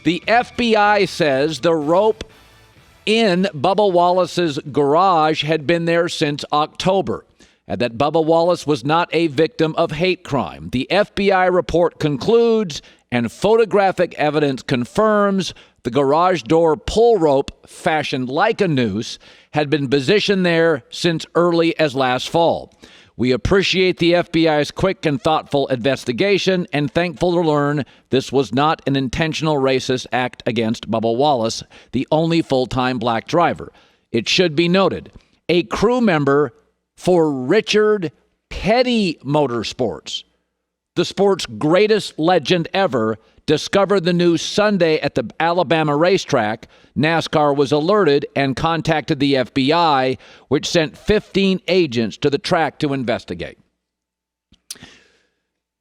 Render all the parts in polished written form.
The FBI says the rope in Bubba Wallace's garage had been there since October, and that Bubba Wallace was not a victim of hate crime. The FBI report concludes, and photographic evidence confirms, the garage door pull rope, fashioned like a noose, had been positioned there since early as last fall. We appreciate the FBI's quick and thoughtful investigation and thankful to learn this was not an intentional racist act against Bubba Wallace, the only full-time black driver. It should be noted, a crew member for Richard Petty Motorsports, the sport's greatest legend ever, discovered the news Sunday at the Alabama racetrack. NASCAR was alerted and contacted the FBI, which sent 15 agents to the track to investigate.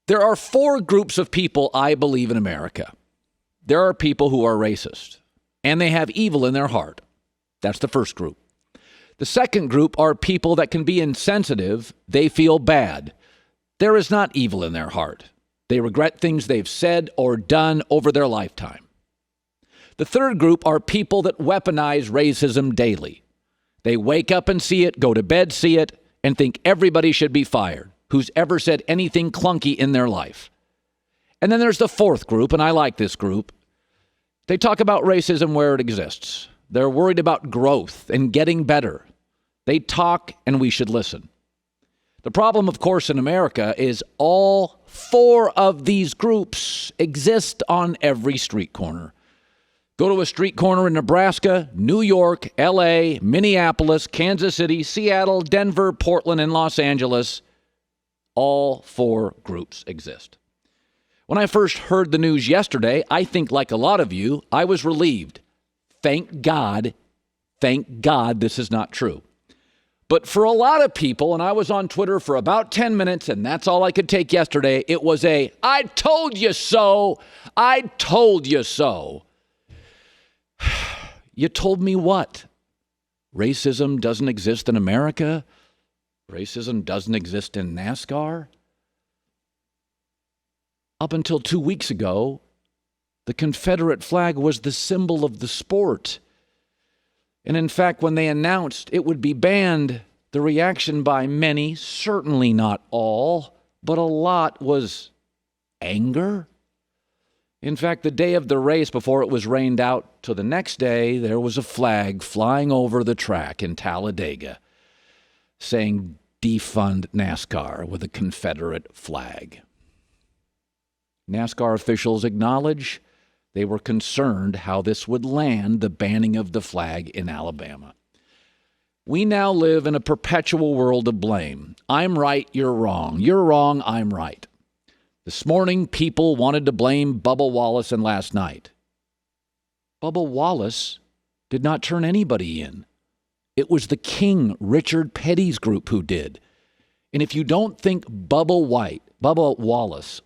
There are four groups of people, I believe, in America. There are people who are racist, and they have evil in their heart. That's the first group. The second group are people that can be insensitive. They feel bad. There is not evil in their heart. They regret things they've said or done over their lifetime. The third group are people that weaponize racism daily. They wake up and see it, go to bed, see it, and think everybody should be fired who's ever said anything clunky in their life. And then there's the fourth group, and I like this group. They talk about racism where it exists. They're worried about growth and getting better. They talk, and we should listen. The problem, of course, in America is all four of these groups exist on every street corner. Go to a street corner in Nebraska, New York, L.A., Minneapolis, Kansas City, Seattle, Denver, Portland, and Los Angeles. All four groups exist. When I first heard the news yesterday, I think like a lot of you, I was relieved. Thank God this is not true. But for a lot of people, and I was on Twitter for about 10 minutes, and that's all I could take yesterday, it was I told you so. I told you so. You told me what? Racism doesn't exist in America? Racism doesn't exist in NASCAR? Up until 2 weeks ago, the Confederate flag was the symbol of the sport. And in fact, when they announced it would be banned, the reaction by many, certainly not all, but a lot, was anger. In fact, the day of the race, before it was rained out to the next day, there was a flag flying over the track in Talladega saying defund NASCAR with a Confederate flag. NASCAR officials acknowledge they were concerned how this would land, the banning of the flag in Alabama. We now live in a perpetual world of blame. I'm right, you're wrong. You're wrong, I'm right. This morning, people wanted to blame Bubba Wallace, and last night. Bubba Wallace did not turn anybody in. It was the king, Richard Petty's group, who did. And if you don't think Bubba Wallace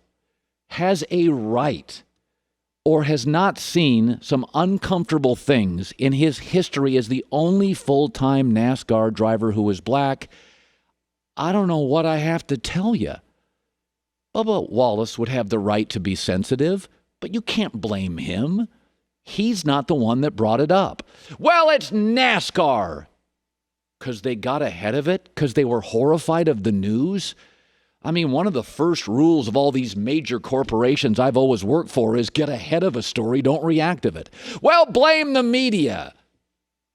has a right or has not seen some uncomfortable things in his history as the only full-time NASCAR driver who is black, I don't know what I have to tell you. Bubba Wallace would have the right to be sensitive, but you can't blame him. He's not the one that brought it up. Well, it's NASCAR. Because they got ahead of it? Because they were horrified of the news? I mean, one of the first rules of all these major corporations I've always worked for is get ahead of a story, don't react to it. Well, blame the media.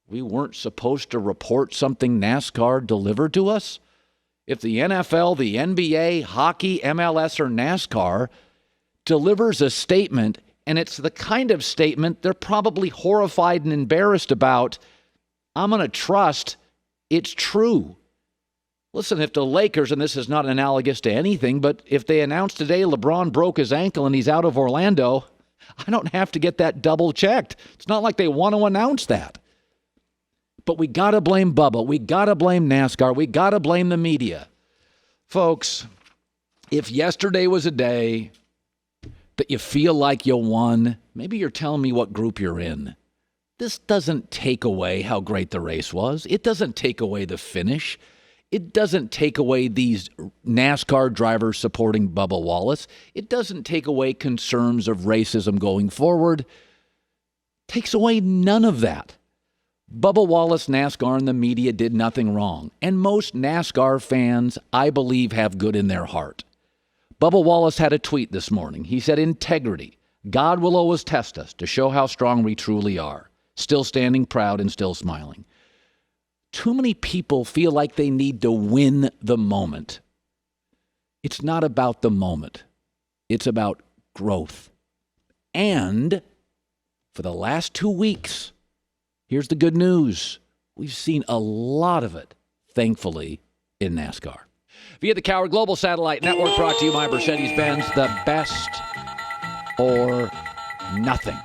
We weren't supposed to report something NASCAR delivered to us? If the NFL, the NBA, hockey, MLS, or NASCAR delivers a statement, and it's the kind of statement they're probably horrified and embarrassed about, I'm going to trust it's true. Listen, if the Lakers, and this is not analogous to anything, but if they announce today LeBron broke his ankle and he's out of Orlando, I don't have to get that double checked. It's not like they want to announce that. But we got to blame Bubba. We got to blame NASCAR. We got to blame the media. Folks, if yesterday was a day that you feel like you won, maybe you're telling me what group you're in. This doesn't take away how great the race was. It doesn't take away the finish. It doesn't take away these NASCAR drivers supporting Bubba Wallace. It doesn't take away concerns of racism going forward. Takes away none of that. Bubba Wallace, NASCAR, and the media did nothing wrong. And most NASCAR fans, I believe, have good in their heart. Bubba Wallace had a tweet this morning. He said, integrity. God will always test us to show how strong we truly are. Still standing proud and still smiling. Too many people feel like they need to win the moment. It's not about the moment. It's about growth. And for the last 2 weeks, here's the good news. We've seen a lot of it, thankfully, in NASCAR. Via the Cowherd Global Satellite Network, brought to you by Mercedes-Benz, the best or nothing.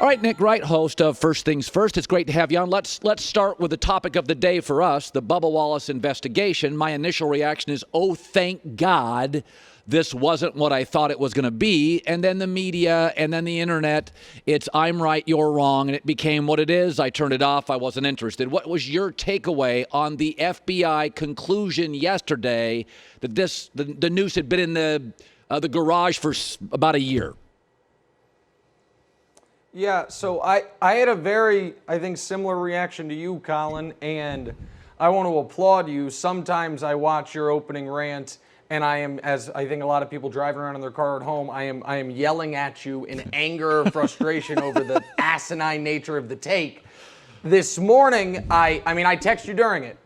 All right, Nick Wright, host of First Things First. It's great to have you on. Let's start with the topic of the day for us, the Bubba Wallace investigation. My initial reaction is, oh, thank God this wasn't what I thought it was going to be. And then the media and then the internet, it's I'm right, you're wrong. And it became what it is. I turned it off. I wasn't interested. What was your takeaway on the FBI conclusion yesterday that the Noose had been in the garage for about a year? Yeah, so I had a very, I think, similar reaction to you, Colin, and I want to applaud you. Sometimes I watch your opening rant, and I am, as I think a lot of people driving around in their car at home, I am yelling at you in anger or frustration over the asinine nature of the take. This morning, I texted you during it.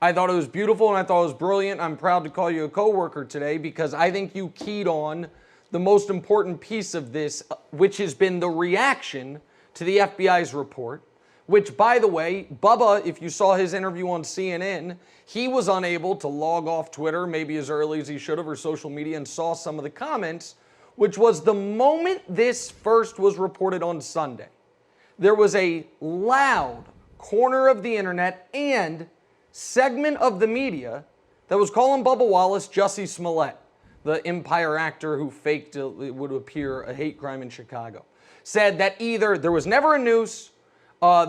I thought it was beautiful, and I thought it was brilliant. I'm proud to call you a coworker today because I think you keyed on the most important piece of this, which has been the reaction to the FBI's report, which, by the way, Bubba, if you saw his interview on CNN, he was unable to log off Twitter maybe as early as he should have, or social media, and saw some of the comments, which was the moment this first was reported on Sunday. There was a loud corner of the internet and segment of the media that was calling Bubba Wallace Jussie Smollett, the Empire actor who faked it would appear a hate crime in Chicago, said that either there was never a noose,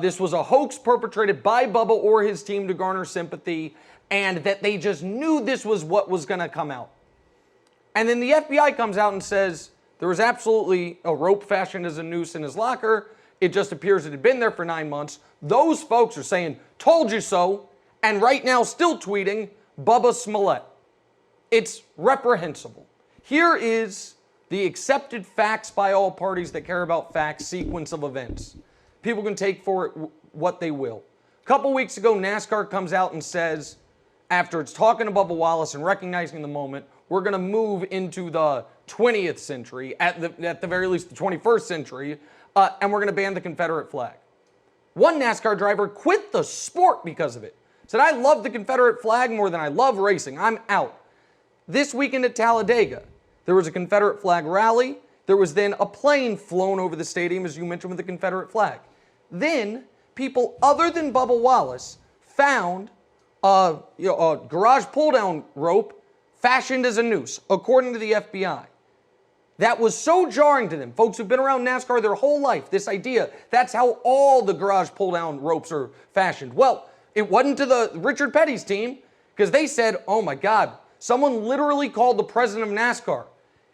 this was a hoax perpetrated by Bubba or his team to garner sympathy, and that they just knew this was what was going to come out. And then the FBI comes out and says there was absolutely a rope fashioned as a noose in his locker. It just appears it had been there for 9 months. Those folks are saying, told you so, and right now still tweeting Bubba Smollett. It's reprehensible. Here is the accepted facts by all parties that care about facts sequence of events. People can take for it what they will. A couple weeks ago, NASCAR comes out and says, after it's talking to Bubba Wallace and recognizing the moment, we're going to move into the 20th century, at the very least the 21st century, and we're going to ban the Confederate flag. One NASCAR driver quit the sport because of it. Said, I love the Confederate flag more than I love racing. I'm out. This weekend at Talladega, there was a Confederate flag rally. There was then a plane flown over the stadium, as you mentioned, with the Confederate flag. Then, people other than Bubba Wallace found a garage pull-down rope fashioned as a noose, according to the FBI. That was so jarring to them. Folks who've been around NASCAR their whole life, this idea, that's how all the garage pull-down ropes are fashioned. Well, it wasn't to the Richard Petty's team, because they said, oh my God, someone literally called the president of NASCAR.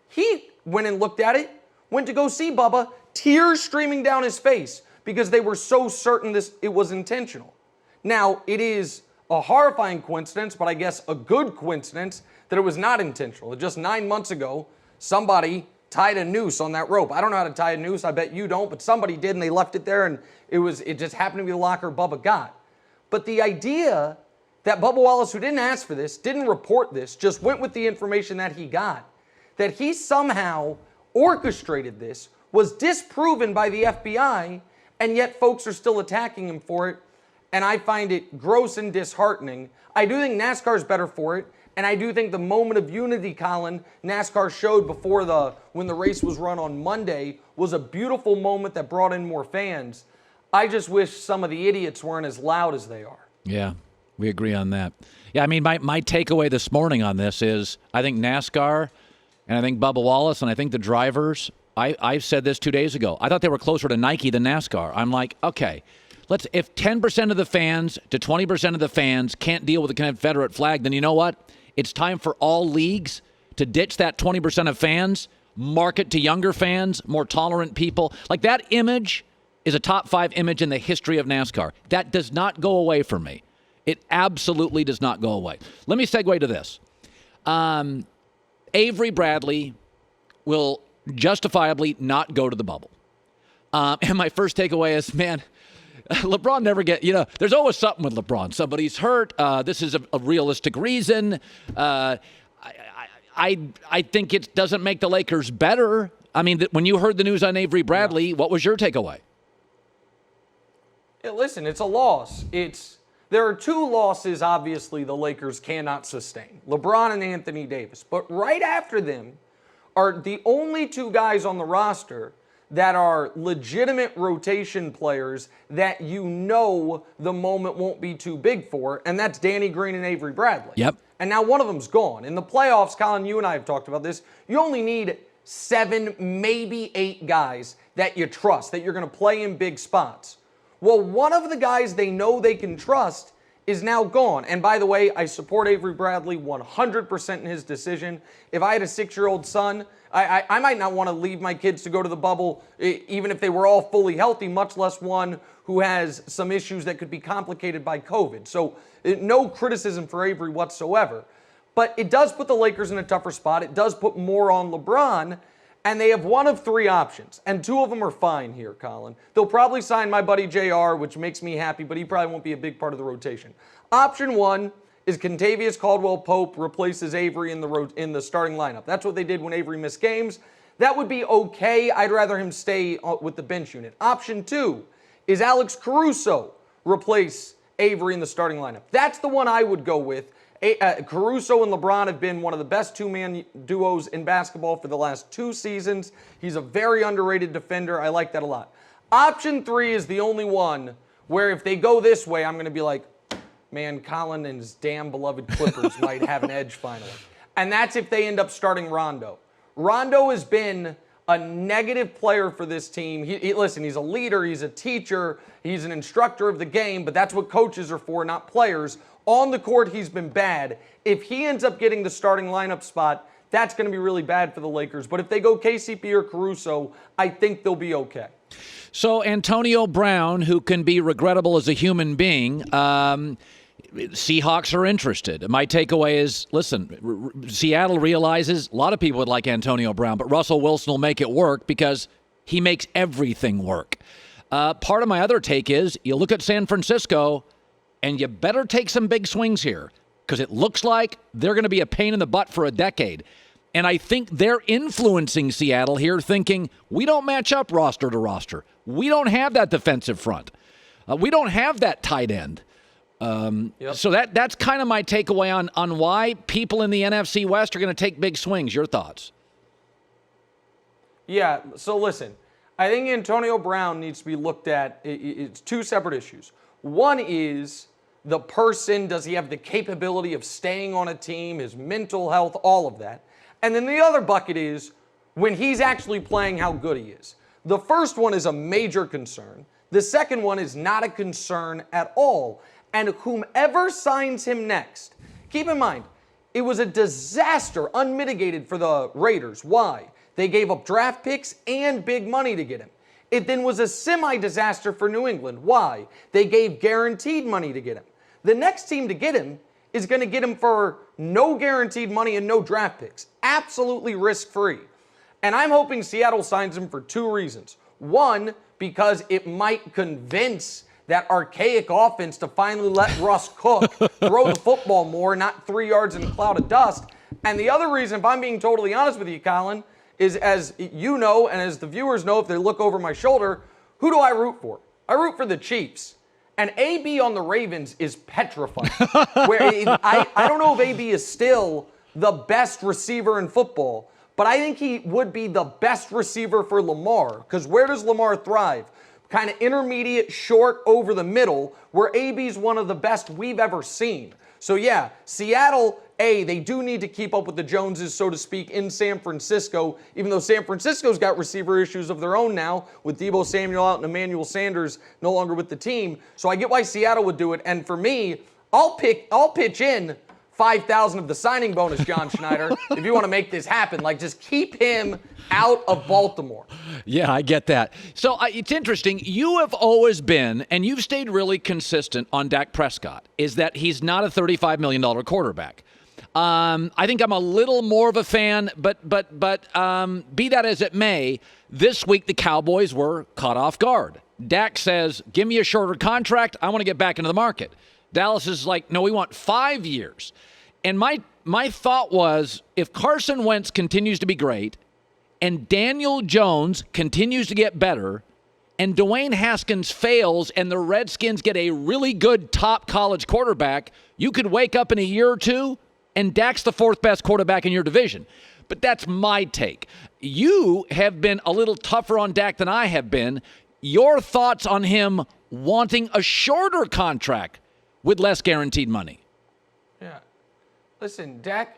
He went and looked at it, went to go see Bubba, tears streaming down his face because they were so certain it was intentional. Now, it is a horrifying coincidence, but I guess a good coincidence that it was not intentional. Just 9 months ago, somebody tied a noose on that rope. I don't know how to tie a noose. I bet you don't, but somebody did, and they left it there, and it just happened to be the locker Bubba got. But the idea that Bubba Wallace, who didn't ask for this, didn't report this, just went with the information that he got, that he somehow orchestrated this, was disproven by the FBI, and yet folks are still attacking him for it, and I find it gross and disheartening. I do think NASCAR's better for it, and I do think the moment of unity, Colin, NASCAR showed when the race was run on Monday was a beautiful moment that brought in more fans. I just wish some of the idiots weren't as loud as they are. Yeah. We agree on that. Yeah, I mean, my takeaway this morning on this is I think NASCAR and I think Bubba Wallace and I think the drivers, I said this 2 days ago. I thought they were closer to Nike than NASCAR. I'm like, okay, if 10% of the fans to 20% of the fans can't deal with the Confederate flag, then you know what? It's time for all leagues to ditch that 20% of fans, market to younger fans, more tolerant people. Like that image is a top 5 image in the history of NASCAR. That does not go away for me. It absolutely does not go away. Let me segue to this. Avery Bradley will justifiably not go to the bubble. And my first takeaway is, man, LeBron never there's always something with LeBron. Somebody's hurt. This is a realistic reason. I think it doesn't make the Lakers better. I mean, when you heard the news on Avery Bradley, what was your takeaway? Yeah, listen, it's a loss. There are 2 losses, obviously, the Lakers cannot sustain. LeBron and Anthony Davis. But right after them are the only 2 guys on the roster that are legitimate rotation players that the moment won't be too big for, and that's Danny Green and Avery Bradley. Yep. And now one of them's gone. In the playoffs, Colin, you and I have talked about this, you only need 7, maybe 8 guys that you trust, that you're going to play in big spots. Well, one of the guys they know they can trust is now gone. And by the way, I support Avery Bradley 100% in his decision. If I had a 6-year-old son, I might not want to leave my kids to go to the bubble, even if they were all fully healthy, much less one who has some issues that could be complicated by COVID. So no criticism for Avery whatsoever. But it does put the Lakers in a tougher spot. It does put more on LeBron. And they have one of 3 options, and 2 of them are fine here, Colin. They'll probably sign my buddy JR, which makes me happy, but he probably won't be a big part of the rotation. Option 1 is Kentavious Caldwell-Pope replaces Avery in the starting lineup. That's what they did when Avery missed games. That would be okay. I'd rather him stay with the bench unit. Option 2 is Alex Caruso replace Avery in the starting lineup. That's the one I would go with. Caruso and LeBron have been one of the best 2-man duos in basketball for the last 2 seasons. He's a very underrated defender. I like that a lot. Option 3 is the only one where if they go this way, I'm going to be like, man, Colin and his damn beloved Clippers might have an edge finally. And that's if they end up starting Rondo. Rondo has been a negative player for this team. Listen, he's a leader, he's a teacher, he's an instructor of the game, but that's what coaches are for, not players. On the court, he's been bad. If he ends up getting the starting lineup spot, that's going to be really bad for the Lakers. But if they go KCP or Caruso, I think they'll be okay. So Antonio Brown, who can be regrettable as a human being, Seahawks are interested. My takeaway is, listen, Seattle realizes a lot of people would like Antonio Brown, but Russell Wilson will make it work because he makes everything work. Part of my other take is you look at San Francisco, and you better take some big swings here because it looks like they're going to be a pain in the butt for a decade. And I think they're influencing Seattle here, thinking we don't match up roster to roster. We don't have that defensive front. We don't have that tight end. So that's kind of my takeaway on why people in the NFC West are going to take big swings. Your thoughts? Yeah, so listen, I think Antonio Brown needs to be looked at. It's 2 separate issues. One is the person, does he have the capability of staying on a team, his mental health, all of that. And then the other bucket is when he's actually playing, how good he is. The first one is a major concern. The second one is not a concern at all. And whomever signs him next, keep in mind, it was a disaster, unmitigated for the Raiders. Why? They gave up draft picks and big money to get him. It then was a semi-disaster for New England. Why? They gave guaranteed money to get him. The next team to get him is going to get him for no guaranteed money and no draft picks. Absolutely risk-free. And I'm hoping Seattle signs him for 2 reasons. One, because it might convince that archaic offense to finally let Russ cook, throw the football more, not 3 yards in a cloud of dust. And the other reason, if I'm being totally honest with you, Colin, is as you know and as the viewers know if they look over my shoulder, who do I root for? I root for the Chiefs. And AB on the Ravens is petrified. I don't know if AB is still the best receiver in football, but I think he would be the best receiver for Lamar. Because where does Lamar thrive? Kind of intermediate, short, over the middle, where AB's one of the best we've ever seen. So yeah, Seattle, they do need to keep up with the Joneses, so to speak, in San Francisco, even though San Francisco's got receiver issues of their own now, with Deebo Samuel out and Emmanuel Sanders no longer with the team. So I get why Seattle would do it. And for me, I'll pitch in 5,000 of the signing bonus, John Schneider, if you want to make this happen. Like, just keep him out of Baltimore. Yeah, I get that. So it's interesting. You have always been, and you've stayed really consistent on Dak Prescott, is that he's not a $35 million quarterback. I think I'm a little more of a fan, but be that as it may, this week the Cowboys were caught off guard. Dak says, give me a shorter contract. I want to get back into the market. Dallas is like, no, we want 5 years. And my thought was, if Carson Wentz continues to be great and Daniel Jones continues to get better and Dwayne Haskins fails and the Redskins get a really good top college quarterback, you could wake up in a year or two and Dak's the fourth best quarterback in your division. But that's my take. You have been a little tougher on Dak than I have been. Your thoughts on him wanting a shorter contract with less guaranteed money? Yeah. Listen, Dak,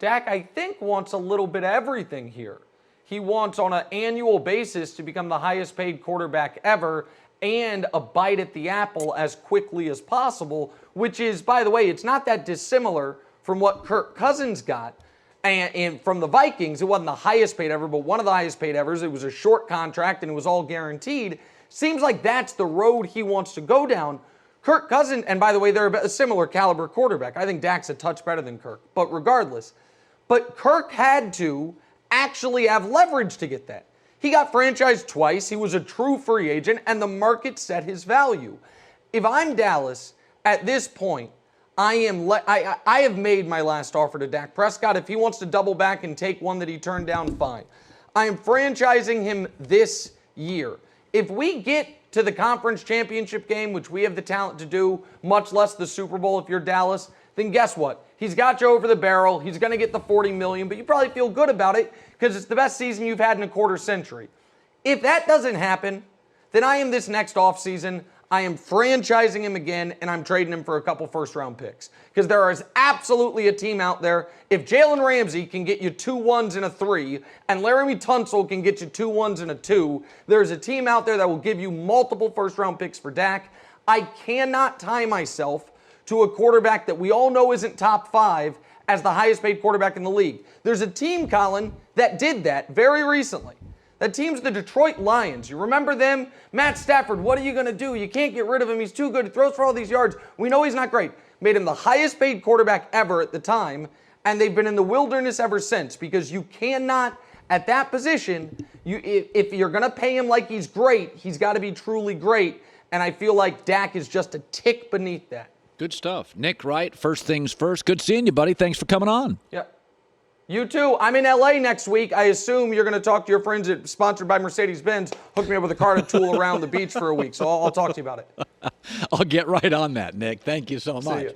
I think, wants a little bit of everything here. He wants, on an annual basis, to become the highest paid quarterback ever and a bite at the apple as quickly as possible, which is, by the way, it's not that dissimilar from what Kirk Cousins got. And from the Vikings, it wasn't the highest paid ever, but one of the highest paid evers. It was a short contract, and it was all guaranteed. Seems like that's the road he wants to go down. Kirk Cousins, and by the way, they're a similar caliber quarterback. I think Dak's a touch better than Kirk, but regardless. But Kirk had to actually have leverage to get that. He got franchised twice. He was a true free agent, and the market set his value. If I'm Dallas, at this point, I have made my last offer to Dak Prescott. If he wants to double back and take one that he turned down, fine. I am franchising him this year. If we get to the conference championship game, which we have the talent to do, much less the Super Bowl if you're Dallas, then guess what? He's got you over the barrel. He's going to get the $40 million, but you probably feel good about it because it's the best season you've had in a quarter century. If that doesn't happen, then I am this next offseason, I am franchising him again, and I'm trading him for a couple first-round picks. Because there is absolutely a team out there. If Jalen Ramsey can get you 2 1s and a 3, and Laramie Tunsil can get you 2 1s and a 2, there's a team out there that will give you multiple first-round picks for Dak. I cannot tie myself to a quarterback that we all know isn't top 5 as the highest-paid quarterback in the league. There's a team, Colin, that did that very recently. That team's the Detroit Lions. You remember them? Matt Stafford, what are you going to do? You can't get rid of him. He's too good. He throws for all these yards. We know he's not great. Made him the highest paid quarterback ever at the time, and they've been in the wilderness ever since because you cannot, at that position, if you're going to pay him like he's great, he's got to be truly great, and I feel like Dak is just a tick beneath that. Good stuff. Nick Wright, first things first. Good seeing you, buddy. Thanks for coming on. Yeah. You too. I'm in LA next week. I assume you're going to talk to your friends at sponsored by Mercedes-Benz. Hook me up with a car to tool around the beach for a week. So I'll talk to you about it. I'll get right on that, Nick. Thank you so much.